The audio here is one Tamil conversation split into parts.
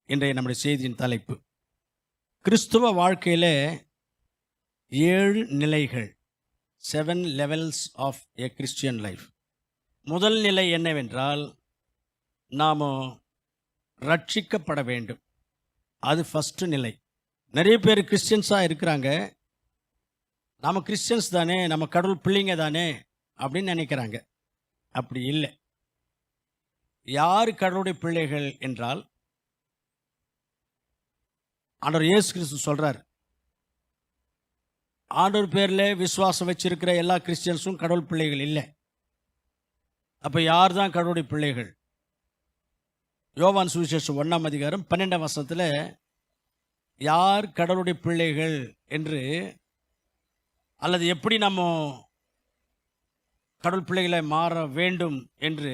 இன்றைய நம்முடைய செய்தியின் தலைப்பு. கிறிஸ்துவ வாழ்க்கையில் 7 நிலைகள், 7 levels of a Christian life. முதல் நிலை என்னவென்றால், நாம் ரட்சிக்கப்பட வேண்டும். அது ஃபஸ்ட்டு நிலை. நிறைய பேர் கிறிஸ்டியன்ஸாக இருக்கிறாங்க. நம்ம கிறிஸ்டியன்ஸ் தானே, நம்ம கடவுள் பிள்ளைங்க தானே அப்படின்னு நினைக்கிறாங்க. அப்படி இல்லை. யார் கடவுளுடைய பிள்ளைகள் என்றால், ஆண்டவர் இயேசு கிறிஸ்து சொல்கிறார், ஆண்டவர் பேரில் விசுவாசம் வச்சிருக்கிற எல்லா கிறிஸ்டியன்ஸும் கடவுள் பிள்ளைகள் இல்லை. அப்போ யார் தான் கடவுளுடைய பிள்ளைகள்? யோவான் சுவிசேஷம் 1ஆம் அதிகாரம் 12ஆம் வசனத்தில் யார் கடவுளுடைய பிள்ளைகள் என்று, அல்லது எப்படி நம்ம கடவுள் பிள்ளைகளை மாற வேண்டும் என்று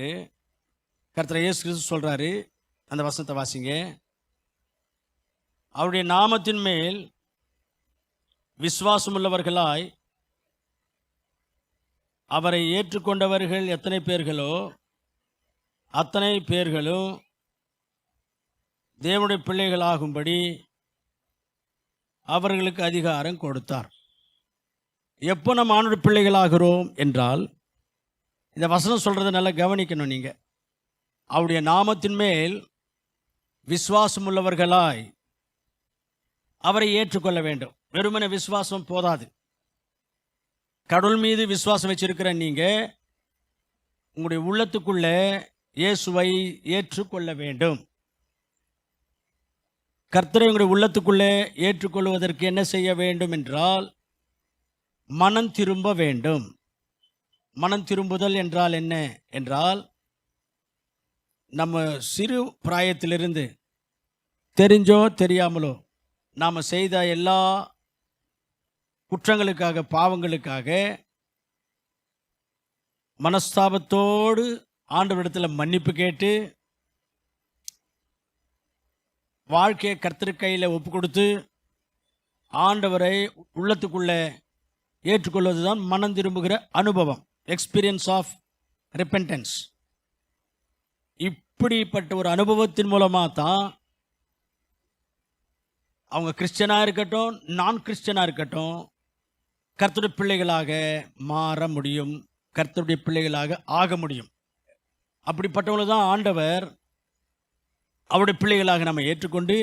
கர்த்தர் இயேசு கிறிஸ்து சொல்கிறாரு. அந்த வசனத்தை வாசிங்க. அவருடைய நாமத்தின் மேல் விசுவாசமுள்ளவர்களாய் அவரை ஏற்றுக்கொண்டவர்கள் எத்தனை பேர்களோ அத்தனை பேர்களும் தேவனுடைய பிள்ளைகளாகும்படி அவர்களுக்கு அதிகாரம் கொடுத்தார். எப்போ நம்ம ஆண்டவருடைய பிள்ளைகளாகிறோம் என்றால், இந்த வசனம் சொல்கிறத நல்லா கவனிக்கணும். நீங்கள் அவருடைய நாமத்தின் மேல் விசுவாசமுள்ளவர்களாய் அவரை ஏற்றுக்கொள்ள வேண்டும். வெறுமனே விசுவாசம் போதாது. கடவுள் மீது விசுவாசம் வச்சிருக்கிற நீங்கள் உங்களுடைய உள்ளத்துக்குள்ளே இயேசுவை ஏற்றுக்கொள்ள வேண்டும். கர்த்தரை உங்களுடைய உள்ளத்துக்குள்ளே ஏற்றுக்கொள்வதற்கு என்ன செய்ய வேண்டும் என்றால், மனம் திரும்ப வேண்டும். மனம் திரும்புதல் என்றால் என்ன என்றால், நம்ம சிறு பிராயத்திலிருந்து தெரிஞ்சோ தெரியாமலோ நாம் செய்த எல்லா குற்றங்களுக்காக, பாவங்களுக்காக மனஸ்தாபத்தோடு ஆண்டவரிடத்தில் மன்னிப்பு கேட்டு வாழ்க்கையை கர்த்தர் கையில் ஒப்பு கொடுத்து ஆண்டவரை உள்ளத்துக்குள்ளே ஏற்றுக்கொள்வது தான் மனம் திரும்புகிற அனுபவம், எக்ஸ்பீரியன்ஸ் ஆஃப் ரிப்பென்டன்ஸ். இப்படிப்பட்ட ஒரு அனுபவத்தின் மூலமாக தான் அவங்க கிறிஸ்டியனாக இருக்கட்டும், நான் கிறிஸ்டியனாக இருக்கட்டும், கர்த்தருடைய பிள்ளைகளாக மாற முடியும், கர்த்தருடைய பிள்ளைகளாக ஆக முடியும். அப்படிப்பட்டவங்களை தான் ஆண்டவர் அவருடைய பிள்ளைகளாக நம்ம ஏற்றுக்கொண்டு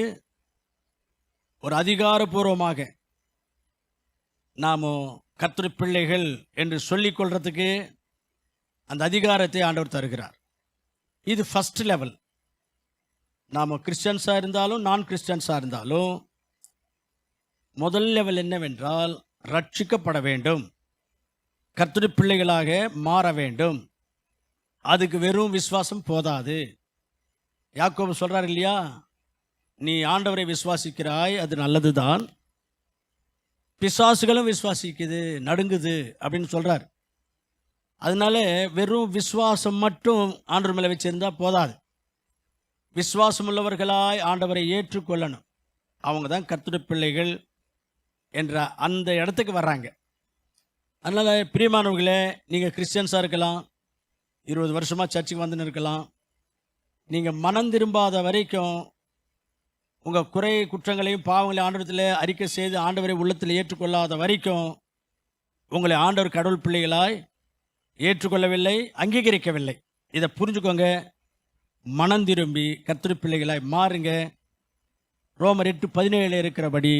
ஒரு அதிகாரபூர்வமாக நாம் கர்த்தருடைய பிள்ளைகள் என்று சொல்லிக்கொள்கிறதுக்கு அந்த அதிகாரத்தை ஆண்டவர் தருகிறார். இது ஃபஸ்ட் லெவல். நாம் கிறிஸ்டியன்ஸாக இருந்தாலும் நான் கிறிஸ்டியன்ஸாக இருந்தாலும் முதல் லெவல் என்னவென்றால், ரட்சிக்கப்பட வேண்டும், கர்த்தருடைய பிள்ளைகளாக மாற வேண்டும். அதுக்கு வெறும் விசுவாசம் போதாது. யாக்கோபு சொல்கிறார் இல்லையா, நீ ஆண்டவரை விசுவாசிக்கிறாய், அது நல்லது தான், பிசாசுகளும் விசுவாசிக்குது, நடுங்குது அப்படின்னு சொல்கிறார். அதனால வெறும் விசுவாசம் மட்டும் ஆண்டவர் மேலே வச்சிருந்தா போதாது. விசுவாசம் உள்ளவர்களாய் ஆண்டவரை ஏற்றுக்கொள்ளணும். அவங்க தான் கர்த்தருடைய பிள்ளைகள் என்ற அந்த இடத்துக்கு வர்றாங்க. அதனால் பிரியமானவர்களே, நீங்கள் கிறிஸ்டியன்ஸாக இருக்கலாம், 20 வருஷமாக சர்ச்சுக்கு வந்துன்னு இருக்கலாம். நீங்கள் மனம் திரும்பாத வரைக்கும், உங்கள் குறை குற்றங்களையும் பாவங்களையும் ஆண்டவரத்தில் அறிக்கை செய்து ஆண்டவரை உள்ளத்தில் ஏற்றுக்கொள்ளாத வரைக்கும் உங்களை ஆண்டவர் கடவுள் பிள்ளைகளாய் ஏற்றுக்கொள்ளவில்லை, அங்கீகரிக்கவில்லை. இதை புரிஞ்சுக்கோங்க. மனம் திரும்பி கர்த்தருடைய பிள்ளைகளாய் மாறுங்க. ரோமர் 8:17 இருக்கிறபடி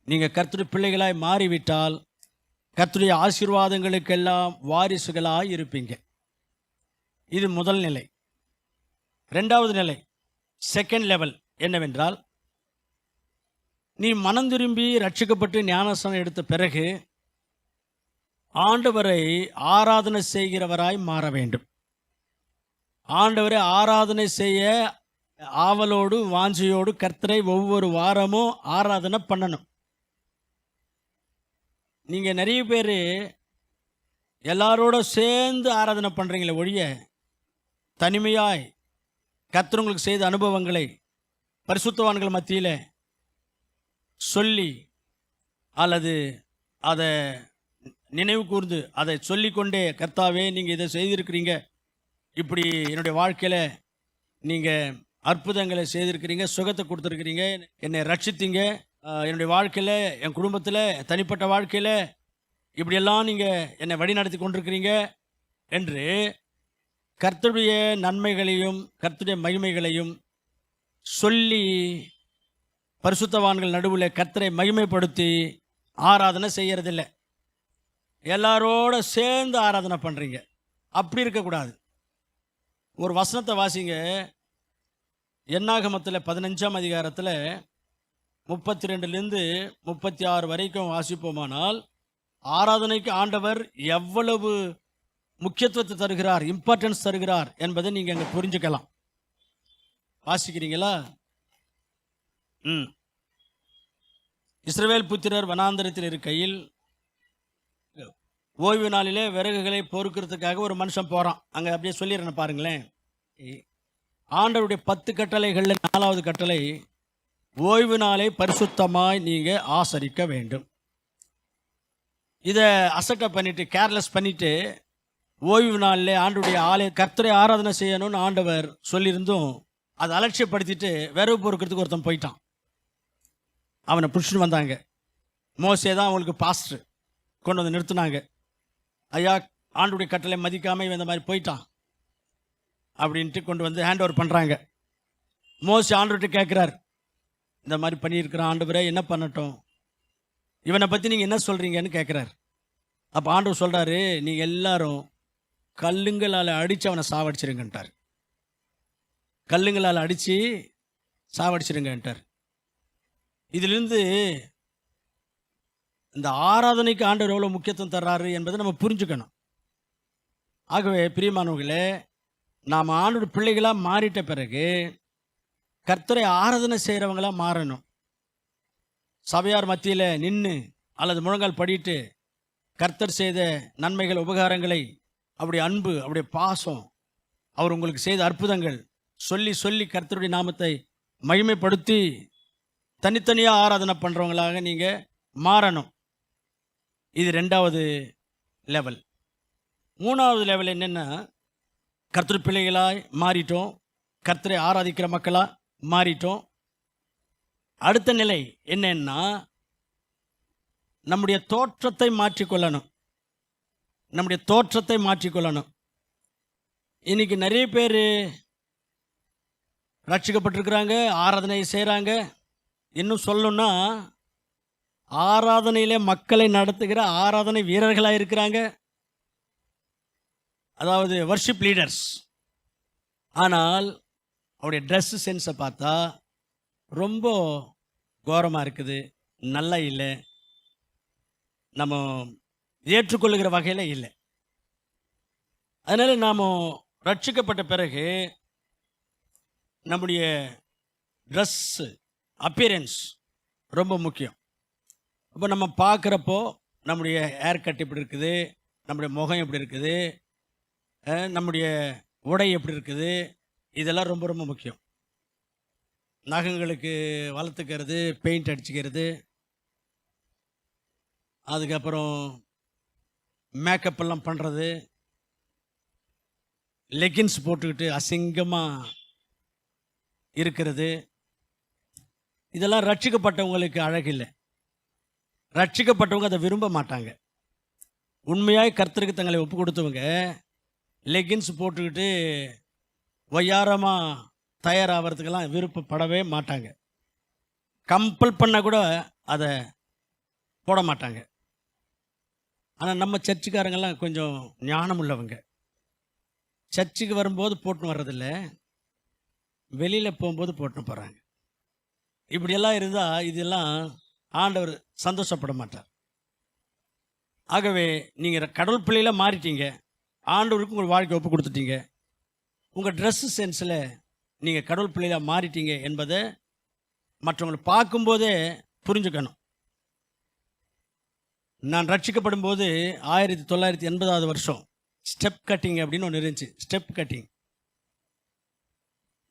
நீங்கள் கர்த்தருடைய பிள்ளைகளாய் மாறிவிட்டால் கர்த்தருடைய ஆசீர்வாதங்களுக்கெல்லாம் வாரிசுகளாய் இருப்பீங்க. இது முதல் நிலை. ரெண்டாவது நிலை, செகண்ட் லெவல் என்னவென்றால், நீ மனம் திரும்பி ரட்சிக்கப்பட்டு ஞானஸ்நானம் எடுத்த பிறகு ஆண்டவரை ஆராதனை செய்கிறவராய் மாற வேண்டும். ஆண்டவரை ஆராதனை செய்ய ஆவலோடு வாஞ்சையோடு கர்த்தரை ஒவ்வொரு வாரமும் ஆராதனை பண்ணணும். நீங்கள் நிறைய பேர் எல்லாரோட சேர்ந்து ஆராதனை பண்ணுறீங்களே ஒழிய, தனிமையாய் கர்த்தர் உங்களுக்கு செய்த அனுபவங்களை பரிசுத்தவான்கள் மத்தியில் சொல்லி அல்லது அதை நினைவு கூர்ந்து அதை சொல்லிக்கொண்டே, கர்த்தாவே நீங்கள் இதை செய்திருக்கிறீங்க, இப்படி என்னுடைய வாழ்க்கையில் நீங்கள் அற்புதங்களை செய்திருக்கிறீங்க, சுகத்தை கொடுத்துருக்கிறீங்க, என்னை ரட்சித்தீங்க. என்னுடைய வாழ்க்கையில், என் குடும்பத்தில், தனிப்பட்ட வாழ்க்கையில் இப்படியெல்லாம் நீங்கள் என்னை வழிநடத்தி கொண்டிருக்கிறீங்க என்று கர்த்தருடைய நன்மைகளையும் கர்த்தருடைய மகிமைகளையும் சொல்லி பரிசுத்தவான்கள் நடுவில் கர்த்தரை மகிமைப்படுத்தி ஆராதனை செய்யறதில்லை. எல்லாரோட சேர்ந்து ஆராதனை பண்ணுறீங்க. அப்படி இருக்கக்கூடாது. ஒரு வசனத்தை வாசிங்க. என்னாகமத்தில் 15ஆம் அதிகாரத்தில் 32லேருந்து 36 வரைக்கும் வாசிப்போமானால், ஆராதனைக்கு ஆண்டவர் எவ்வளவு முக்கியத்துவத்தை தருகிறார், இம்பார்ட்டன்ஸ் தருகிறார் என்பதை நீங்கள் அங்கே புரிஞ்சுக்கலாம். வாசிக்கிறீங்களா? இஸ்ரவேல் புத்திரர் வனாந்தரத்தில் இருக்கையில் ஓய்வு நாளிலே விறகுகளை பொறுக்கிறதுக்காக ஒரு மனுஷன் போகிறான். அங்கே அப்படியே சொல்லிடுறேன் பாருங்களேன். ஆண்டவருடைய 10 கட்டளைகளில் 4வது கட்டளை, ஓய்வு நாளை பரிசுத்தமாய் நீங்கள் ஆசரிக்க வேண்டும். இதை அசட்டை பண்ணிட்டு, கேர்லெஸ் பண்ணிட்டு, ஓய்வு நாளில் ஆண்டவருடைய ஆலய கர்த்தரை ஆராதனை செய்யணும்னு ஆண்டவர் சொல்லியிருந்தும் அதை அலட்சியப்படுத்திட்டு விறகு பொறுக்கிறதுக்கு ஒருத்தன் போயிட்டான். அவனை பிடிச்சிட்டு வந்தாங்க. மோசே தான் அவங்களுக்கு பாஸ்டர். கொண்டு வந்து நிறுத்தினாங்க. ஐயா, ஆண்டுடைய கட்டளை மதிக்காமல் இவன் இந்த மாதிரி போயிட்டான் அப்படின்ட்டு கொண்டு வந்து ஹேண்ட் ஓவர் பண்ணுறாங்க. மோசே ஆண்டவர்கிட்ட கேட்குறார், இந்த மாதிரி பண்ணியிருக்கிறான் ஆண்டவரே, என்ன பண்ணட்டும், இவனை பற்றி நீங்கள் என்ன சொல்கிறீங்கன்னு கேட்குறாரு. அப்போ ஆண்டவர் சொல்கிறாரு, நீங்கள் எல்லாரும் கல்லுங்களால் அடித்து அவனை சாவடிச்சிருங்கன்ட்டார். கல்லுங்களால் அடித்து சாவடிச்சிருங்கன்ட்டார். இதிலிருந்து இந்த ஆராதனைக்கு ஆண்டவர் எவ்வளோ முக்கியத்துவம் தர்றாரு என்பதை நம்ம புரிஞ்சுக்கணும். ஆகவே பிரியமானவர்களே, நாம் ஆண்டோட பிள்ளைகளாக மாறிட்ட பிறகு கர்த்தரை ஆராதனை செய்கிறவங்களாக மாறணும். சபையார் மத்தியில் நின்று அல்லது முழங்கால் படிட்டு கர்த்தர் செய்த நன்மைகள், உபகாரங்களை, அவருடைய அன்பு, அவருடைய பாசம், அவர் உங்களுக்கு செய்த அற்புதங்கள் சொல்லி சொல்லி கர்த்தருடைய நாமத்தை மகிமைப்படுத்தி தனித்தனியாக ஆராதனை பண்ணுறவங்களாக நீங்கள் மாறணும். இது 2வது லெவல். 3வது லெவல் என்னென்னா, கர்த்தர் பிள்ளைகளாய் மாறிட்டோம், கர்த்தரை ஆராதிக்கிற மக்களாக மாறிட்டோம். அடுத்த நிலை என்னன்னா, நம்முடைய தோற்றத்தை மாற்றிக்கொள்ளணும். நம்முடைய தோற்றத்தை மாற்றிக்கொள்ளணும். இன்னைக்கு நிறைய பேர் ரட்சிக்கப்பட்டிருக்கிறாங்க, ஆராதனை செய்கிறாங்க. இன்னும் சொல்லணும்னா, ஆராதனையிலே மக்களை நடத்துகிற ஆராதனை வீரர்களாக இருக்கிறாங்க, அதாவது வர்ஷிப் லீடர்ஸ். ஆனால் அவருடைய ட்ரெஸ்ஸு சென்ஸை பார்த்தா ரொம்ப கோரமாக இருக்குது, நல்லா இல்லை, நம்ம ஏற்றுக்கொள்ளுகிற வகையில் இல்லை. அதனால் நாம் ரட்சிக்கப்பட்ட பிறகு நம்முடைய ட்ரெஸ்ஸு, அப்பியரன்ஸ் ரொம்ப முக்கியம். அப்போ நம்ம பார்க்குறப்போ நம்முடைய ஹேர் கட் எப்படி இருக்குது, நம்முடைய முகம் எப்படி இருக்குது, நம்முடைய உடை எப்படி இருக்குது, இதெல்லாம் ரொம்ப ரொம்ப முக்கியம். நகங்களுக்கு வளர்த்துக்கிறது, பெயிண்ட் அடிச்சுக்கிறது, அதுக்கப்புறம் மேக்கப் எல்லாம் பண்ணுறது, லெகின்ஸ் போட்டுக்கிட்டு அசிங்கமாக இருக்கிறது, இதெல்லாம் ரட்சிக்கப்பட்டவங்களுக்கு அழகில்லை. ரட்சிக்கப்பட்டவங்க அதை விரும்ப மாட்டாங்க. உண்மையாய் கர்த்தருக்கு தங்களை ஒப்பு கொடுத்தவங்க லெகின்ஸ் போட்டுக்கிட்டு ஒய்யாரமாக தயாராகிறதுக்கெல்லாம் விருப்பப்படவே மாட்டாங்க. கம்பல் பண்ண கூட அதை போட மாட்டாங்க. ஆனால் நம்ம சர்ச்சுக்காரங்கெல்லாம் கொஞ்சம் ஞானம் உள்ளவங்க. சர்ச்சுக்கு வரும்போது போட்டுன்னு வர்றதில்ல, வெளியில் போகும்போது போட்டுன்னு போகிறாங்க. இப்படியெல்லாம் இருந்தால் இதெல்லாம் ஆண்டவர் சந்தோஷப்பட மாட்டார். ஆகவே நீங்கள் கடவுள் பிள்ளையில் மாறிட்டீங்க, ஆண்டவருக்கு உங்கள் வாழ்க்கை ஒப்பு கொடுத்துட்டீங்க, உங்கள் ட்ரெஸ்ஸு சென்ஸில் நீங்கள் கடவுள் பிள்ளையில் மாறிட்டீங்க என்பதை மற்றவங்களை பார்க்கும்போதே புரிஞ்சுக்கணும். நான் ரட்சிக்கப்படும் போது 1980வது வருஷம் ஸ்டெப் கட்டிங் அப்படின்னு ஒன்று இருந்துச்சு. ஸ்டெப் கட்டிங்,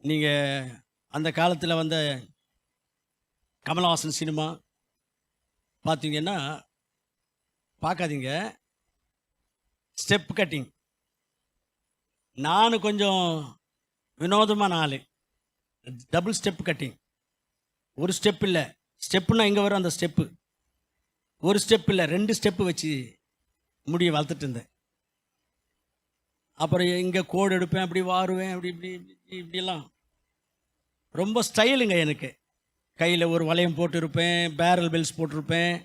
நீங்கள் அந்த காலத்தில் வந்த கமலஹாசன் சினிமா பார்த்தீங்கன்னா பார்க்காதீங்க. Step cutting. நான் கொஞ்சம் வினோதமான ஆள். Double step cutting. ஒரு ஸ்டெப் இல்லை, ஸ்டெப்புனா இங்கே வரும் அந்த ஸ்டெப்பு. ஒரு ஸ்டெப் இல்லை, 2 ஸ்டெப்பு வச்சு முடியை வளர்த்துட்டு இருந்தேன். அப்புறம் இங்கே கோடு எடுப்பேன், அப்படி வாருவேன், அப்படி இப்படி இப்படி இப்படிலாம் ரொம்ப ஸ்டைலுங்க எனக்கு. கையில் ஒரு வளையம் போட்டிருப்பேன், பேரல் பெல்ஸ் போட்டிருப்பேன்.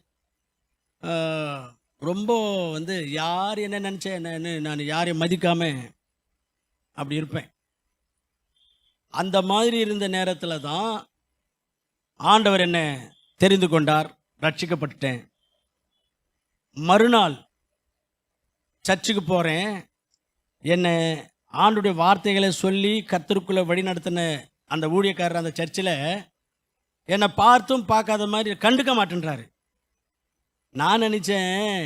ரொம்ப வந்து யார் என்ன நினச்சேன் என்னன்னு நான் யாரையும் மதிக்காமல் அப்படி இருப்பேன். அந்த மாதிரி இருந்த நேரத்தில் தான் ஆண்டவர் என்ன தெரிந்து கொண்டார், ரட்சிக்கப்பட்டுட்டேன். மறுநாள் சர்ச்சுக்கு போகிறேன். என்னை ஆண்டுடைய வார்த்தைகளை சொல்லி கர்த்தருக்குள்ளே வழி நடத்தின அந்த ஊழியக்காரர் அந்த சர்ச்சில் என்னை பார்த்தும் பார்க்காத மாதிரி கண்டுக்க மாட்டேன்றாரு. நான் நினச்சேன்,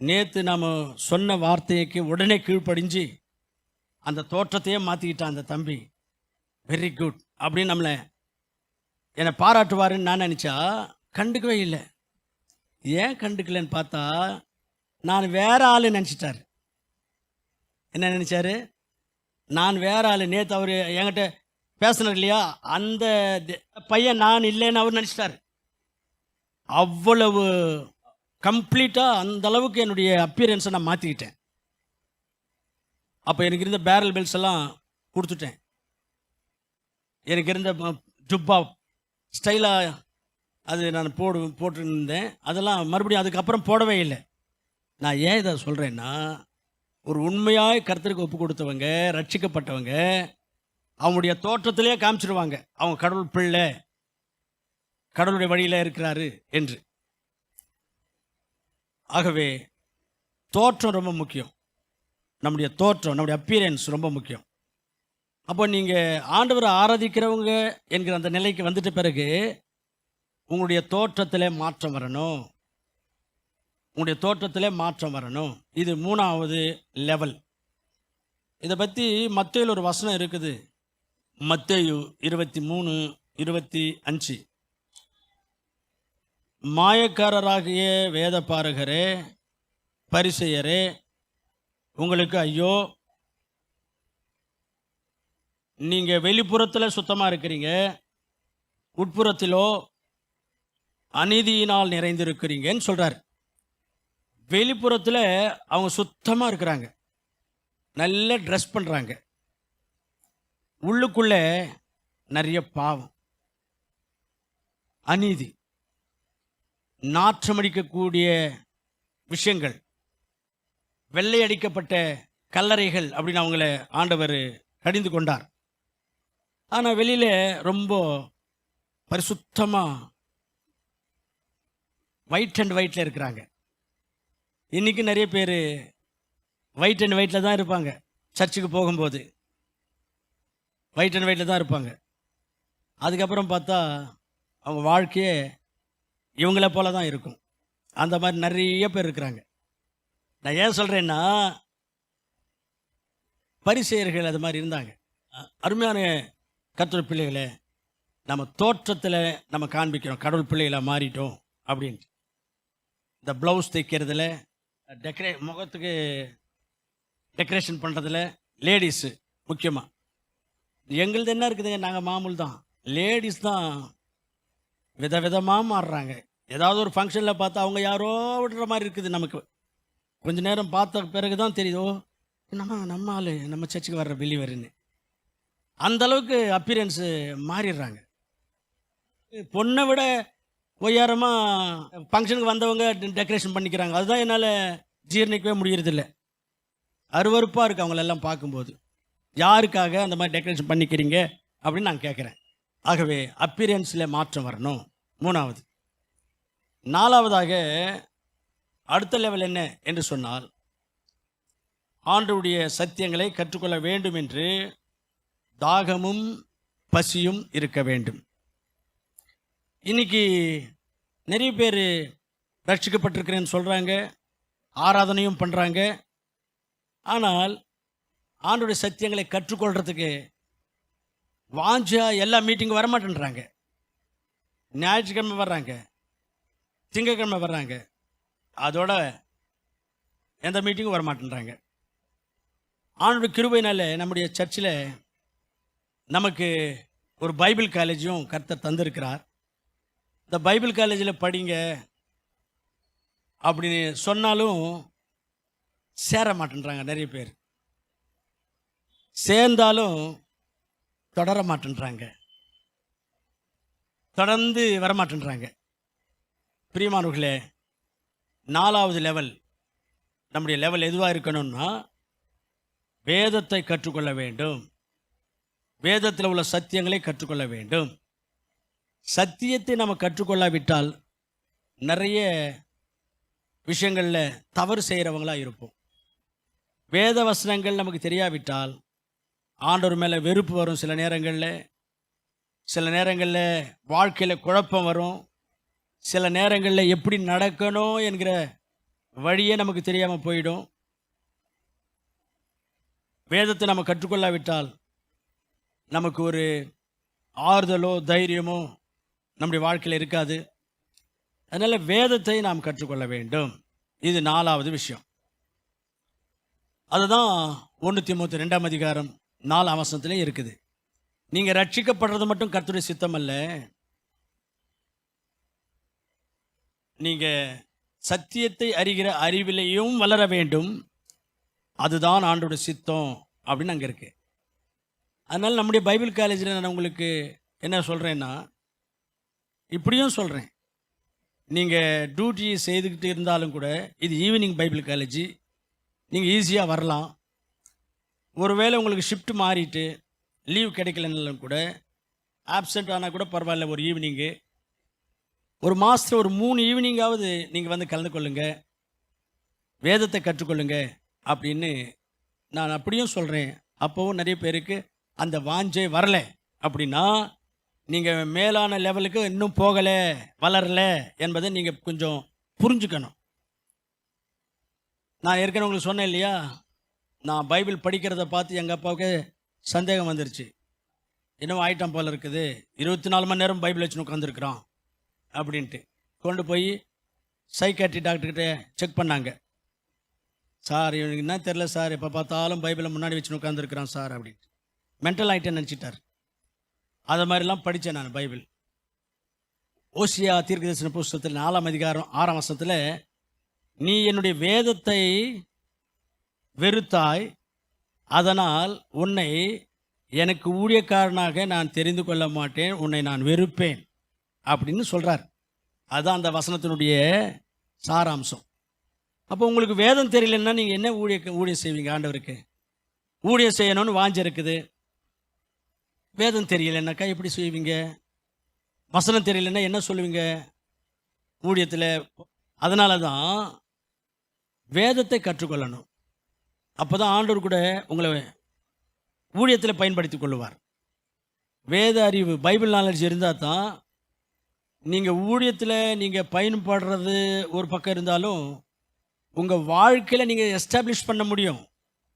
நேற்று நாம் சொன்ன வார்த்தைக்கு உடனே கீழ்ப்படிஞ்சு அந்த தோற்றத்தையே மாற்றிக்கிட்டான் அந்த தம்பி, வெரி குட் அப்படின்னு நம்மளை என்னை பாராட்டுவாருன்னு நான் நினச்சா கண்டுக்கவே இல்லை. ஏன் கண்டுக்கலன்னு பார்த்தா நான் வேற ஆள் நினச்சிட்டாரு. என்ன நினச்சாரு? நான் வேற ஆள். நேற்று அவர் என்கிட்ட பேசினார் இல்லையா, அந்த பையன் நான் இல்லைன்னு அவர் நினச்சிட்டார். அவ்வளவு கம்ப்ளீட்டாக அந்த அளவுக்கு என்னுடைய அப்பியரன்ஸை நான் மாற்றிக்கிட்டேன். அப்போ எனக்கு இருந்த பேரல் பெல்ஸ் எல்லாம் கொடுத்துட்டேன். எனக்கு இருந்த ஜுப்பா ஸ்டைலாக அது நான் போட்டுருந்தேன். அதெல்லாம் மறுபடியும் அதுக்கப்புறம் போடவே இல்லை. நான் ஏன் இதை சொல்கிறேன்னா, ஒரு உண்மையாய் கர்த்தருக்கு ஒப்பு கொடுத்தவங்க, ரட்சிக்கப்பட்டவங்க, அவங்களுடைய தோற்றத்திலே காமிச்சிடுவாங்க அவங்க கடவுள் பிள்ளை, கடவுளுடைய வழியில் இருக்கிறாரு என்று. ஆகவே தோற்றம் ரொம்ப முக்கியம். நம்முடைய தோற்றம், நம்முடைய அப்பியரன்ஸ் ரொம்ப முக்கியம். அப்போ நீங்கள் ஆண்டவரை ஆராதிக்கிறவங்க என்கிற அந்த நிலைக்கு வந்துட்ட பிறகு உங்களுடைய தோற்றத்தில் மாற்றம் வரணும். உங்களுடைய தோற்றத்தில் மாற்றம் வரணும். இது 3வது லெவல். இதை பற்றி மத்தேயுல ஒரு வசனம் இருக்குது. மத்தேயு 23:25. மாயக்காரராகிய வேதபாரகரே, பரிசேயரே, உங்களுக்கு ஐயோ, நீங்கள் வெளிப்புறத்தில் சுத்தமாக இருக்கிறீங்க, உட்புறத்திலோ அநீதியினால் நிறைந்திருக்கிறீங்கன்னு சொல்கிறார். வெளிப்புறத்தில் அவங்க சுத்தமாக இருக்கிறாங்க, நல்ல ட்ரெஸ் பண்ணுறாங்க, உள்ளுக்குள்ளே நிறைய பாவம், அநீதி, நாற்றமடிக்கக்கூடிய விஷயங்கள், வெள்ளையடிக்கப்பட்ட கல்லறைகள் அப்படின்னு அவங்கள ஆண்டவர் கடிந்து கொண்டார். ஆனால் வெளியில் ரொம்ப பரிசுத்தமாக ஒயிட் அண்ட் ஒயிட்டில் இருக்கிறாங்க. இன்றைக்கி நிறைய பேர் ஒயிட் அண்ட் ஒயிட்டில் தான் இருப்பாங்க. சர்ச்சுக்கு போகும்போது ஒயிட் அண்ட் ஒயிட்டில் தான் இருப்பாங்க. அதுக்கப்புறம் பார்த்தா அவங்க வாழ்க்கையே இவங்கள போல தான் இருக்கும். அந்த மாதிரி நிறைய பேர் இருக்கிறாங்க. நான் ஏன் சொல்கிறேன்னா, பரிசேயர்கள் அது மாதிரி இருந்தாங்க. அருமையான கர்த்தர் பிள்ளைகளை, நம்ம தோற்றத்தில் நம்ம காண்பிக்கிறோம் கடவுள் பிள்ளைகளை மாறிட்டோம் அப்படின்ட்டு. இந்த ப்ளவுஸ் தைக்கிறதுல, முகத்துக்கு டெக்கரேஷன் பண்ணுறதுல லேடிஸு முக்கியமாக. எங்களுது என்ன இருக்குதுங்க, நாங்கள் மாமூல் தான். லேடிஸ் தான் விதவிதமாக மாறுறாங்க. ஏதாவது ஒரு ஃபங்க்ஷனில் பார்த்தா அவங்க யாரோ விடுற மாதிரி இருக்குது. நமக்கு கொஞ்ச நேரம் பார்த்த பிறகு தான் தெரியுதோ நம்ம ஆள் நம்ம சர்ச்சுக்கு வர்ற பிலீவர்னு. அந்தளவுக்கு அப்பியரன்ஸு மாறிடுறாங்க. பொண்ணை விட ஒய்யாரமாக ஃபங்க்ஷனுக்கு வந்தவங்க டெக்கரேஷன் பண்ணிக்கிறாங்க. அதுதான் என்னால் ஜீர்ணிக்கவே முடியறதில்ல. அருவருப்பாக இருக்குது அவங்களெல்லாம் பார்க்கும்போது. யாருக்காக அந்த மாதிரி டெக்கரேஷன் பண்ணிக்கிறீங்க அப்படின்னு நான் கேட்குறேன். ஆகவே அப்பியரன்ஸில் மாற்றம் வரணும். 3வது. 4வதாக அடுத்த லெவல் என்ன என்று சொன்னால், ஆண்டவருடைய சத்தியங்களை கற்றுக்கொள்ள வேண்டும் என்று தாகமும் பசியும் இருக்க வேண்டும். இன்னைக்கு நிறைய பேர் ரட்சிக்கப்பட்டிருக்கிறேன்னு சொல்கிறாங்க, ஆராதனையும் பண்ணுறாங்க. ஆனால் ஆண்டவருடைய சத்தியங்களை கற்றுக்கொள்கிறதுக்கு வாஞ்சா எல்லா மீட்டிங்கும் வரமாட்டேன்றாங்க. ஞாயிற்றுக்கிழமை வர்றாங்க, திங்கட்கிழமை வர்றாங்க, அதோட எந்த மீட்டிங்கும் வரமாட்டேன்றாங்க. ஆண்டவருடைய கிருபையினால நம்முடைய சர்ச்சில் நமக்கு ஒரு பைபிள் காலேஜும் கர்த்தர் தந்திருக்கிறார். இந்த பைபிள் காலேஜில் படிங்க அப்படின்னு சொன்னாலும் சேர மாட்டேன்றாங்க நிறைய பேர். சேர்ந்தாலும் தொடர மாட்டேன்றாங்க, தொடர்ந்து வரமாட்டேன்றாங்க. பிரியமானவர்களே, 4வது லெவல், நம்முடைய லெவல் எதுவாக இருக்கணும்னா, வேதத்தை கற்றுக்கொள்ள வேண்டும். வேதத்தில் உள்ள சத்தியங்களை கற்றுக்கொள்ள வேண்டும். சத்தியத்தை நம்ம கற்றுக்கொள்ளாவிட்டால் நிறைய விஷயங்களில் தவறு செய்கிறவங்களாக இருப்போம். வேத வசனங்கள் நமக்கு தெரியாவிட்டால் ஆண்டவர் மேலே வெறுப்பு வரும். சில நேரங்களில் வாழ்க்கையில் குழப்பம் வரும். சில நேரங்களில் எப்படி நடக்கணும் என்கிற வழியே நமக்கு தெரியாமல் போயிடும். வேதத்தை நம்ம கற்றுக்கொள்ளாவிட்டால் நமக்கு ஒரு ஆறுதலோ தைரியமோ நம்முடைய வாழ்க்கையில் இருக்காது. அதனால் வேதத்தை நாம் கற்றுக்கொள்ள வேண்டும். இது 4வது விஷயம். அதுதான் 1 தீமோத்தேயு 2ஆம் அதிகாரம் 4ஆம் வசனத்திலே இருக்குது. நீங்கள் ரட்சிக்கப்படுறது மட்டும் கர்த்தருடைய சித்தம் அல்ல, நீங்கள் சத்தியத்தை அறிகிற அறிவிலையும் வளர வேண்டும். அதுதான் ஆண்டோட சித்தம் அப்படின்னு அங்கே இருக்கு. அதனால் நம்முடைய பைபிள் காலேஜில் நான் உங்களுக்கு என்ன சொல்கிறேன்னா, இப்படியும் சொல்கிறேன், நீங்கள் டியூட்டி செய்துக்கிட்டு இருந்தாலும் கூட இது ஈவினிங் பைபிள் காலேஜ், நீங்கள் ஈஸியாக வரலாம். ஒருவேளை உங்களுக்கு ஷிஃப்ட் மாறிட்டு லீவ் கிடைக்கலனாலும் கூட, ஆப்சண்ட் ஆனால் கூட பரவாயில்ல, ஒரு ஈவினிங்கு, ஒரு மாதத்தில் ஒரு 3 ஈவினிங்காவது நீங்கள் வந்து கலந்து கொள்ளுங்க, வேதத்தை கற்றுக்கொள்ளுங்க அப்படின்னு நான் அப்படியும் சொல்கிறேன். அப்போவும் நிறைய பேருக்கு அந்த வாஞ்சை வரலை. அப்படின்னா நீங்கள் மேலான லெவலுக்கு இன்னும் போகலை, வளரலை என்பதை நீங்கள் கொஞ்சம் புரிஞ்சுக்கணும். நான் ஏற்கனவே உங்களுக்கு சொன்னேன் இல்லையா, நான் பைபிள் படிக்கிறத பார்த்து எங்கள் அப்பாவுக்கு சந்தேகம் வந்துருச்சு. இன்னும் ஆயிட்டம் போல் இருக்குது, 24 மணி நேரம் பைபிள் வச்சுன்னு உட்காந்துருக்குறான் அப்படின்ட்டு கொண்டு போய் சைக்காட்ரி டாக்டர்கிட்ட செக் பண்ணாங்க. சார் இவனுக்கு என்ன தெரில சார், எப்போ பார்த்தாலும் பைபிளை முன்னாடி வச்சுன்னு உட்காந்துருக்குறான் சார் அப்படின்ட்டு. மென்டல் ஆகிட்டேன்னு நினச்சிட்டார். அதை மாதிரிலாம் படித்தேன் நான் பைபிள். ஓசியா தீர்க்கதரிசன புஸ்தகத்தில் 4ஆம் அதிகாரம் 6ஆம் வசனத்தில், நீ என்னுடைய வேதத்தை வெறுத்தாய், அதனால் உன்னை எனக்கு ஊழியக்காரனாக நான் தெரிந்து கொள்ள மாட்டேன், உன்னை நான் வெறுப்பேன் அப்படின்னு சொல்கிறார். அதுதான் அந்த வசனத்தினுடைய சாராம்சம். அப்போ உங்களுக்கு வேதம் தெரியலன்னா நீங்கள் என்ன ஊழியம் செய்வீங்க? ஆண்டவருக்கு ஊழியம் செய்யணும்னு வாஞ்ச இருக்குது, வேதம் தெரியலன்னாக்கா எப்படி செய்வீங்க? வசனம் தெரியலன்னா என்ன சொல்லுவீங்க ஊழியத்தில்? அதனால தான் வேதத்தை கற்றுக்கொள்ளணும். அப்போ தான் ஆண்டவர் கூட உங்களை ஊழியத்தில் பயன்படுத்தி கொள்ளுவார். வேத அறிவு, பைபிள் நாலேஜ் இருந்தால் தான் நீங்கள் ஊழியத்தில் நீங்கள் பயன்படுறது ஒரு பக்கம் இருந்தாலும் உங்கள் வாழ்க்கையில் நீங்கள் எஸ்டாப்ளிஷ் பண்ண முடியும்.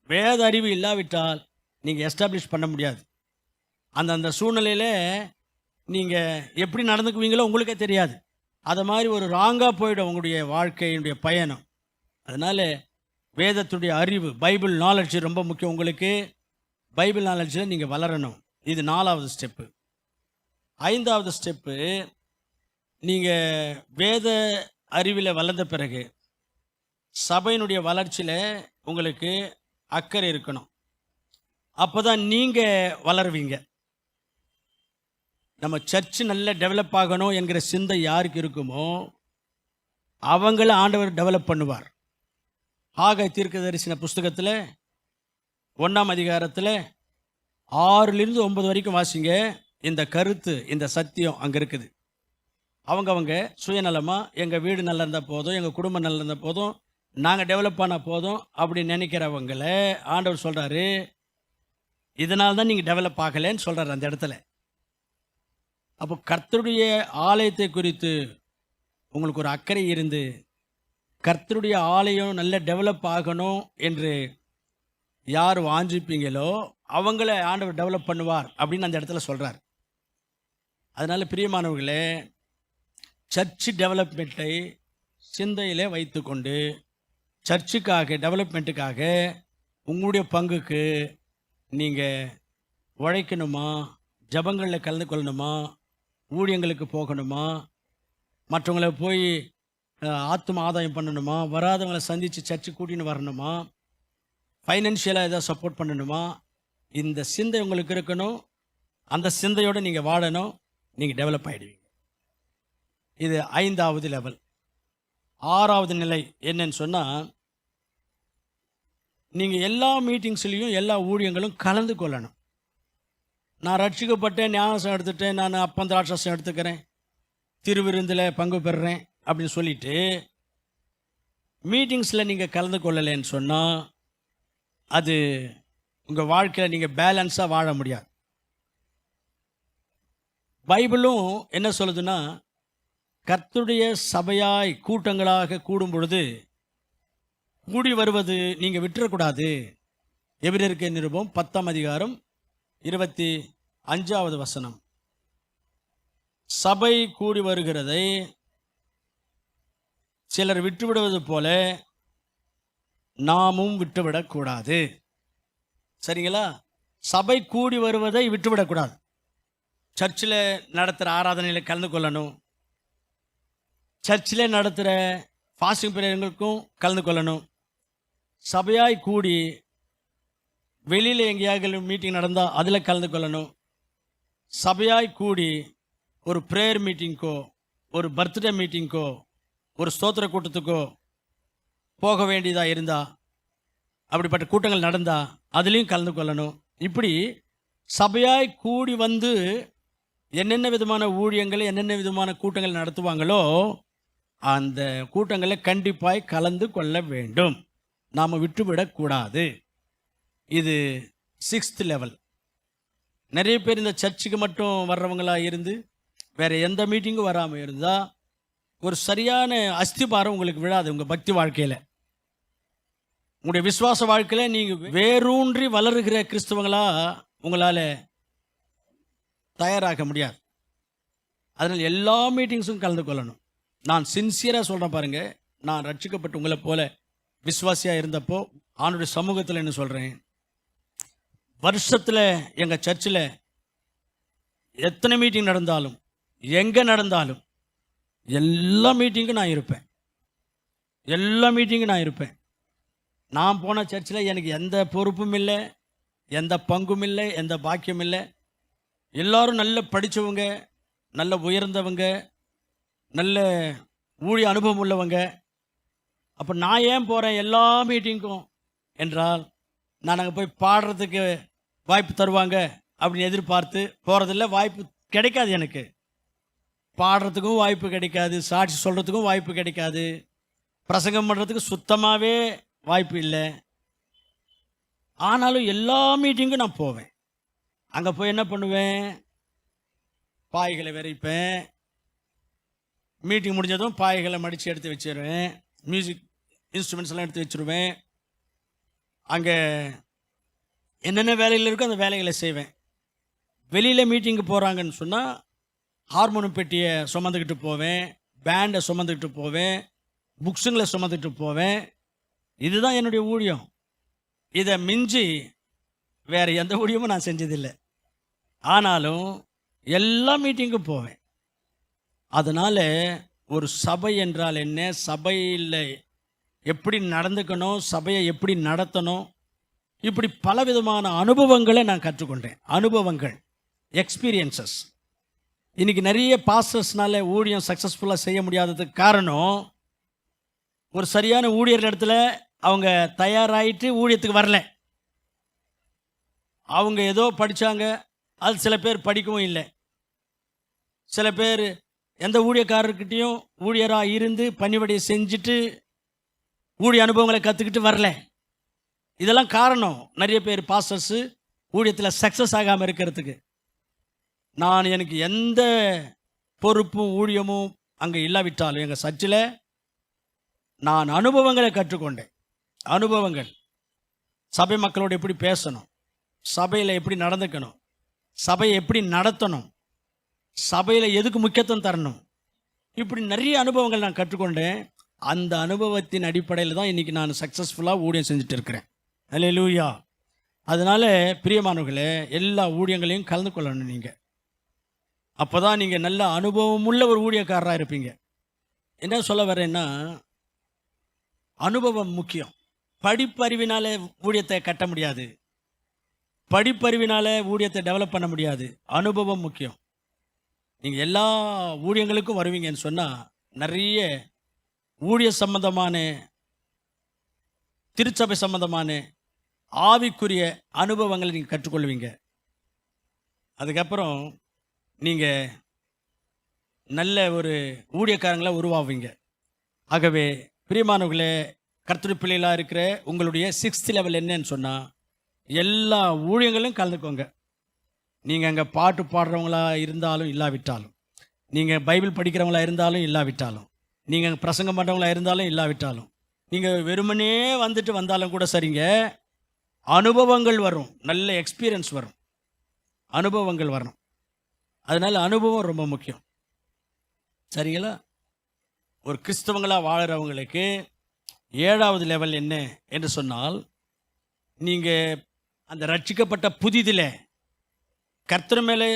வேத அறிவு இல்லாவிட்டால் நீங்கள் எஸ்டாப்ளிஷ் பண்ண முடியாது. அந்தந்த சூழ்நிலையில் நீங்கள் எப்படி நடந்துக்குவீங்களோ உங்களுக்கே தெரியாது. அது மாதிரி ஒரு ராங்காக போயிடும் உங்களுடைய வாழ்க்கையினுடைய பயணம். அதனால் வேதத்துடைய அறிவு, பைபிள் நாலேஜ் ரொம்ப முக்கியம். உங்களுக்கு பைபிள் நாலேஜில் நீங்கள் வளரணும். இது 4வது ஸ்டெப்பு. 5வது ஸ்டெப்பு, நீங்கள் வேத அறிவில் வளர்ந்த பிறகு சபையினுடைய வளர்ச்சியில் உங்களுக்கு அக்கறை இருக்கணும். அப்போ தான் நீங்கள் வளருவீங்க. நம்ம சர்ச்சு நல்ல டெவலப் ஆகணும் என்கிற சிந்தை யாருக்கு இருக்குமோ அவங்கள ஆண்டவர் டெவலப் பண்ணுவார். ஆகாய் தீர்க்கதரிசன புஸ்தகத்தில் 1ஆம் அதிகாரத்தில் 6லிருந்து 9 வரைக்கும் வாசிங்க. இந்த கருத்து, இந்த சத்தியம் அங்கே இருக்குது. அவங்க சுயநலமாக எங்கள் வீடு நல்லா இருந்தால் போதும், எங்கள் குடும்பம் நல்லா இருந்தால் போதும், நாங்கள் டெவலப் ஆனால் போதும் அப்படி நினைக்கிறவங்கள ஆண்டவர் சொல்கிறாரு, இதனால தான் நீங்கள் டெவலப் ஆகலைன்னு சொல்கிறார் அந்த இடத்துல. அப்போ கர்த்தருடைய ஆலயத்தை குறித்து உங்களுக்கு ஒரு அக்கறை இருந்து கர்த்தருடைய ஆலயம் நல்ல டெவலப் ஆகணும் என்று யார் வாஞ்சிப்பீங்களோ அவங்கள ஆண்டவர் டெவலப் பண்ணுவார் அப்படின்னு அந்த இடத்துல சொல்கிறார். அதனால் பிரியமானவர்களே, சர்ச் டெவலப்மெண்ட்டை சிந்தையிலே வைத்துக்கொண்டு சர்ச்சுக்காக, டெவலப்மெண்ட்டுக்காக உங்களுடைய பங்குக்கு நீங்கள் உழைக்கணுமா, ஜபங்களில் கலந்து கொள்ளணுமா, ஊழியங்களுக்கு போகணுமா, மற்றவங்கள போய் ஆத்தும ஆதாயம் பண்ணணுமா, வராதவங்களை சந்தித்து சர்ச்சு கூட்டின்னு வரணுமா, ஃபைனான்ஷியலாக ஏதாவது சப்போர்ட் பண்ணணுமா, இந்த சிந்தை உங்களுக்கு இருக்கணும். அந்த சிந்தையோடு நீங்கள் வாழணும். நீங்கள் டெவலப் ஆகிடுவீங்க. இது 5வது லெவல். 6வது நிலை என்னன்னு சொன்னால், நீங்கள் எல்லா மீட்டிங்ஸ்லேயும் எல்லா ஊழியங்களும் கலந்து கொள்ளணும். நான் ரட்சிக்கப்பட்டேன், ஞானசம் எடுத்துட்டேன், நான் அப்பந்திராட்சம் எடுத்துக்கிறேன், திருவிருந்தில் பங்கு பெறுறேன் அப்படின்னு சொல்லிட்டு மீட்டிங்ஸில் நீங்கள் கலந்து கொள்ளலைன்னு சொன்னால், அது உங்கள் வாழ்க்கையில் நீங்கள் பேலன்ஸாக வாழ முடியாது. பைபிளும் என்ன சொல்லுதுன்னா, கர்த்தருடைய சபையாய் கூட்டங்களாக கூடும் பொழுது கூடி வருவது நீங்கள் விட்டுறக்கூடாது. எபிரெயருக்கு நிருபம் 10ஆம் அதிகாரம் 25வது வசனம். சபை கூடி வருகிறதை சிலர் விட்டுவிடுவது போல நாமும் விட்டுவிடக்கூடாது. சரிங்களா? சபை கூடி வருவதை விட்டுவிடக்கூடாது. சர்ச்சில் நடத்துகிற ஆராதனையில் கலந்து கொள்ளணும். சர்ச்சில் நடத்துகிற ஃபாஸ்டிங் பிரேயர்களுக்கும் கலந்து கொள்ளணும். சபையாய் கூடி வெளியில் எங்கேயாவது மீட்டிங் நடந்தால் அதில் கலந்து கொள்ளணும். சபையாய் கூடி ஒரு ப்ரேயர் மீட்டிங்க்கோ, ஒரு பர்த்டே மீட்டிங்க்கோ, ஒரு ஸ்தோத்திர கூட்டத்துக்கோ போக வேண்டியதாக இருந்தால், அப்படிப்பட்ட கூட்டங்கள் நடந்தால் அதுலேயும் கலந்து கொள்ளணும். இப்படி சபையாய் கூடி வந்து என்னென்ன விதமான ஊழியங்களை, என்னென்ன விதமான கூட்டங்கள் நடத்துவாங்களோ அந்த கூட்டங்களில் கண்டிப்பாய் கலந்து கொள்ள வேண்டும். நாம் விட்டுவிடக்கூடாது. இது 6th லெவல். நிறைய பேர் இந்த சர்ச்சுக்கு மட்டும் வர்றவங்களாக இருந்து வேறு எந்த மீட்டிங்கும் வராமல் இருந்தால் ஒரு சரியான அஸ்திபாரம் உங்களுக்கு விழாது. உங்கள் பக்தி வாழ்க்கையில், உங்களுடைய விசுவாச வாழ்க்கையில் நீங்கள் வேரூன்றி வளருகிற கிறிஸ்தவங்களாக உங்களால் தயாராக முடியாது. அதனால் எல்லா மீட்டிங்ஸும் கலந்து கொள்ளணும். நான் சின்சியராக சொல்கிறேன் பாருங்கள். நான் ரட்சிக்கப்பட்டு உங்களை போல விசுவாசியாக இருந்தப்போ ஆண்டுடைய சமூகத்தில் என்ன சொல்கிறேன், வருஷத்தில் எங்கள் சர்ச்சில் எத்தனை மீட்டிங் நடந்தாலும், எங்கே நடந்தாலும் எல்லா மீட்டிங்கும் நான் இருப்பேன். எல்லா மீட்டிங்கும் நான் இருப்பேன். நான் போன சர்ச்சில் எனக்கு எந்த பொறுப்பும் இல்லை, எந்த பங்கும் இல்லை, எந்த பாக்கியம் இல்லை. எல்லாரும் நல்ல படித்தவங்க, நல்ல உயர்ந்தவங்க, நல்ல ஊழிய அனுபவம் உள்ளவங்க. அப்போ நான் ஏன் போகிறேன் எல்லா மீட்டிங்கும் என்றால், நான் அங்கே போய் பாடுறதுக்கு வாய்ப்பு தருவாங்க அப்படின்னு எதிர்பார்த்து போகிறதில்ல. வாய்ப்பு கிடைக்காது. எனக்கு பாடுறதுக்கும் வாய்ப்பு கிடைக்காது, சாட்சி சொல்கிறதுக்கும் வாய்ப்பு கிடைக்காது, பிரசங்கம் பண்ணுறதுக்கு சுத்தமாகவே வாய்ப்பு இல்லை. ஆனாலும் எல்லா மீட்டிங்கும் நான் போவேன். அங்கே போய் என்ன பண்ணுவேன், பாய்களை விரைப்பேன். மீட்டிங் முடிஞ்சதும் பாய்களை மடித்து எடுத்து வச்சிருவேன். மியூசிக் இன்ஸ்ட்ருமெண்ட்ஸ் எல்லாம் எடுத்து வச்சுருவேன். அங்கே என்னென்ன வேலைகள் இருக்கோ அந்த வேலைகளை செய்வேன். வெளியில் மீட்டிங்கு போகிறாங்கன்னு சொன்னால் ஹார்மோனியம் பெட்டியை சுமந்துக்கிட்டு போவேன், பேண்டை சுமந்துக்கிட்டு போவேன், புக்ஸுங்களை சுமந்துக்கிட்டு போவேன். இதுதான் என்னுடைய ஊழியம். இதை மிஞ்சி வேறு எந்த ஊழியமும் நான் செஞ்சதில்லை. ஆனாலும் எல்லா மீட்டிங்கும் போவேன். அதனால் ஒரு சபை என்றால் என்ன, சபையில் எப்படி நடந்துக்கணும், சபையை எப்படி நடத்தணும், இப்படி பலவிதமான அனுபவங்களை நான் கற்றுக்கொண்டேன். அனுபவங்கள், எக்ஸ்பீரியன்சஸ். இன்றைக்கி நிறைய பாஸ்டர்ஸ்னால ஊழியம் சக்ஸஸ்ஃபுல்லாக செய்ய முடியாததுக்கு காரணம், ஒரு சரியான ஊழியர் இடத்துல அவங்க தயாராகிட்டு ஊழியத்துக்கு வரல. அவங்க ஏதோ படித்தாங்க, அது சில பேர் படிக்கவும் இல்லை. சில பேர் எந்த ஊழியக்காரர்கிட்டையும் ஊழியராக இருந்து பணிவிடையை செஞ்சுட்டு ஊழிய அனுபவங்களை கற்றுக்கிட்டு வரல. இதெல்லாம் காரணம் நிறைய பேர் பாஸ்டர்ஸு ஊழியத்தில் சக்ஸஸ் ஆகாமல் இருக்கிறதுக்கு. எனக்கு எந்த பொறுப்பும் ஊழியமும் அங்கே இல்லாவிட்டாலும் எங்கள் சர்ச்சில் நான் அனுபவங்களை கற்றுக்கொண்டேன். அனுபவங்கள், சபை மக்களோடு எப்படி பேசணும், சபையில் எப்படி நடந்துக்கணும், சபையை எப்படி நடத்தணும், சபையில் எதுக்கு முக்கியத்துவம் தரணும், இப்படி நிறைய அனுபவங்கள் நான் கற்றுக்கொண்டேன். அந்த அனுபவத்தின் அடிப்படையில் தான் இன்றைக்கி நான் சக்ஸஸ்ஃபுல்லாக ஊழியம் செஞ்சுட்டு இருக்கிறேன். அல்லேலூயா. அதனால பிரியமானவர்களே, எல்லா ஊழியங்களையும் கலந்து கொள்ளணும் நீங்கள். அப்போ தான் நீங்கள் நல்ல அனுபவமுள்ள ஒரு ஊழியக்காரராக இருப்பீங்க. என்ன சொல்ல வரேன்னா, அனுபவம் முக்கியம். படிப்பறிவினால ஊழியத்தை கட்ட முடியாது, படிப்பறிவினால ஊழியத்தை டெவலப் பண்ண முடியாது. அனுபவம் முக்கியம். நீங்கள் எல்லா ஊழியங்களுக்கும் வருவீங்கன்னு சொன்னால் நிறைய ஊழிய சம்பந்தமான, திருச்சபை சம்பந்தமான ஆவிக்குரிய அனுபவங்களை நீங்கள் கற்றுக்கொள்வீங்க. அதுக்கப்புறம் நீங்கள் நல்ல ஒரு ஊழியக்காரங்களை உருவாவீங்க. ஆகவே பிரியமானவர்களே, கர்த்தருடைய பிள்ளைகளாக இருக்கிற உங்களுடைய 6th லெவல் என்னன்னு சொன்னால், எல்லா ஊழியங்களும் கலந்துக்கோங்க. நீங்கள் அங்கே பாட்டு பாடுறவங்களா இருந்தாலும் இல்லாவிட்டாலும், நீங்கள் பைபிள் படிக்கிறவங்களா இருந்தாலும் இல்லாவிட்டாலும், நீங்கள் பிரசங்கம் பண்ணுறவங்களா இருந்தாலும் இல்லாவிட்டாலும், நீங்கள் வெறுமனே வந்துட்டு வந்தாலும் கூட சரிங்க, அனுபவங்கள் வரும், நல்ல எக்ஸ்பீரியன்ஸ் வரும், அனுபவங்கள் வரணும். அதனால் அனுபவம் ரொம்ப முக்கியம். சரிங்களா? ஒரு கிறிஸ்தவங்களாக வாழறவங்களுக்கு 7வது லெவல் என்ன என்று சொன்னால், நீங்கள் அந்த ரட்சிக்கப்பட்ட புதிதில் கர்த்தர் மேலே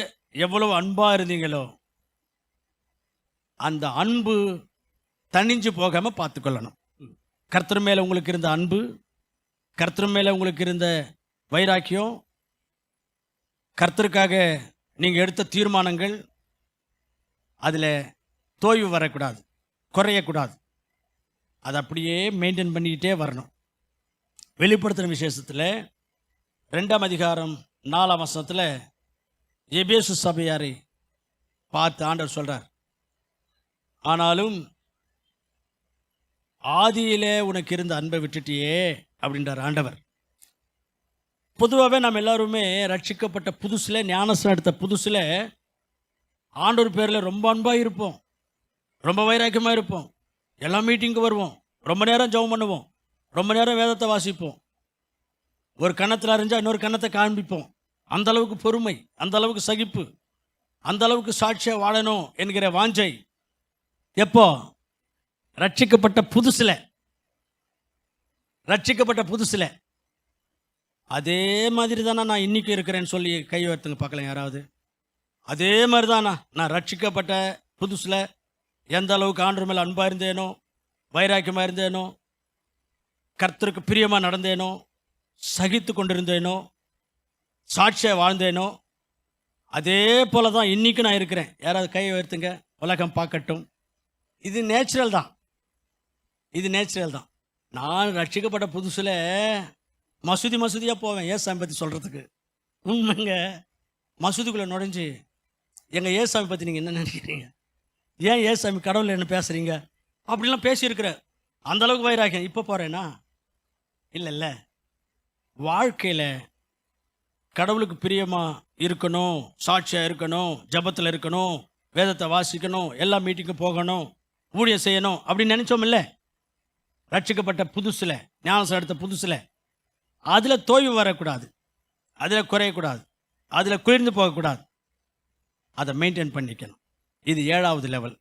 எவ்வளவு அன்பாக இருந்தீங்களோ அந்த அன்பு தணிஞ்சு போகாமல் பார்த்துக்கொள்ளணும். கர்த்தர் மேலே உங்களுக்கு இருந்த அன்பு, கர்த்தர் மேலே உங்களுக்கு இருந்த வைராக்கியம், கர்த்தருக்காக நீங்கள் எடுத்த தீர்மானங்கள், அதில் தோய்வு வரக்கூடாது, குறையக்கூடாது. அதை அப்படியே மெயின்டைன் பண்ணிக்கிட்டே வரணும். வெளிப்படுத்தின விசேஷத்தில் 2ஆம் அதிகாரம் 4ஆம் வசனத்தில் எபேசு சபையாரை பார்த்து ஆண்டவர் சொல்கிறார், ஆனாலும் ஆதியிலே உனக்கு இருந்த அன்பை விட்டுட்டியே அப்படின்றார் ஆண்டவர். பொதுவாகவே நம்ம எல்லாருமே ரட்சிக்கப்பட்ட புதுசில், ஞானஸ்நானம் எடுத்த புதுசில் ஆண்டவர் பேரில் ரொம்ப அன்பாக இருப்போம், ரொம்ப வைராக்கியமாக இருப்போம், எல்லா மீட்டிங்க்கு வருவோம், ரொம்ப நேரம் ஜெபம் பண்ணுவோம், ரொம்ப நேரம் வேதத்தை வாசிப்போம், ஒரு கன்னத்தில் அறிஞ்சால் இன்னொரு கன்னத்தை காண்பிப்போம். அந்த அளவுக்கு பொறுமை, அந்த அளவுக்கு சகிப்பு, அந்த அளவுக்கு சாட்சியாக வாழணும் என்கிற வாஞ்சை. எப்போ? ரட்சிக்கப்பட்ட புதுசில். அதே மாதிரி தானே நான் இன்னைக்கு இருக்கிறேன்னு சொல்லி கை உயர்த்துங்க பார்க்கலாம் யாராவது. அதே மாதிரி தானா நான் ரட்சிக்கப்பட்ட புதுசில் எந்த அளவுக்கு ஆண்டவர் மேலே அன்பாக இருந்தேனோ, வைராக்கியமாக இருந்தேனோ, கர்த்தருக்கு பிரியமாக நடந்தேனோ, சகித்து கொண்டிருந்தேனோ, சாட்சியாக வாழ்ந்தேனோ, அதே போல தான் இன்றைக்கும் நான் இருக்கிறேன். யாராவது கையை உயர்த்துங்க, உலகம் பார்க்கட்டும். இது நேச்சுரல் தான், இது நேச்சுரல் தான். நான் ரட்சிக்கப்பட்ட புதுசில் மசூதியாக போவேன் ஏசாமி பற்றி சொல்கிறதுக்கு. உண்மைங்க, மசூதிக்குள்ளே நுழைஞ்சு எங்கள் ஏசாமி பற்றி நீங்கள் என்ன நினைக்கிறீங்க, ஏன் ஏசாமி கடவுள் என்ன பேசுகிறீங்க அப்படிலாம் பேசியிருக்கிற அந்தளவுக்கு வைராக்கியம். இப்போ போகிறேன்னா இல்லை, வாழ்க்கையில் கடவுளுக்கு பிரியமாக இருக்கணும், சாட்சியாக இருக்கணும், ஜபத்தில் இருக்கணும், வேதத்தை வாசிக்கணும், எல்லா மீட்டிங்கும் போகணும், ஊழியம் செய்யணும் அப்படின்னு நினச்சோம் இல்லை? ரட்சிக்கப்பட்ட புதுசில், ஞானஸ்நானம் எடுத்த புதுசில் அதில் தோய்வு வரக்கூடாது, அதில் குறையக்கூடாது, அதில் குளிர்ந்து போகக்கூடாது. அதை மெயின்டைன் பண்ணிக்கணும். இது 7வது லெவல்.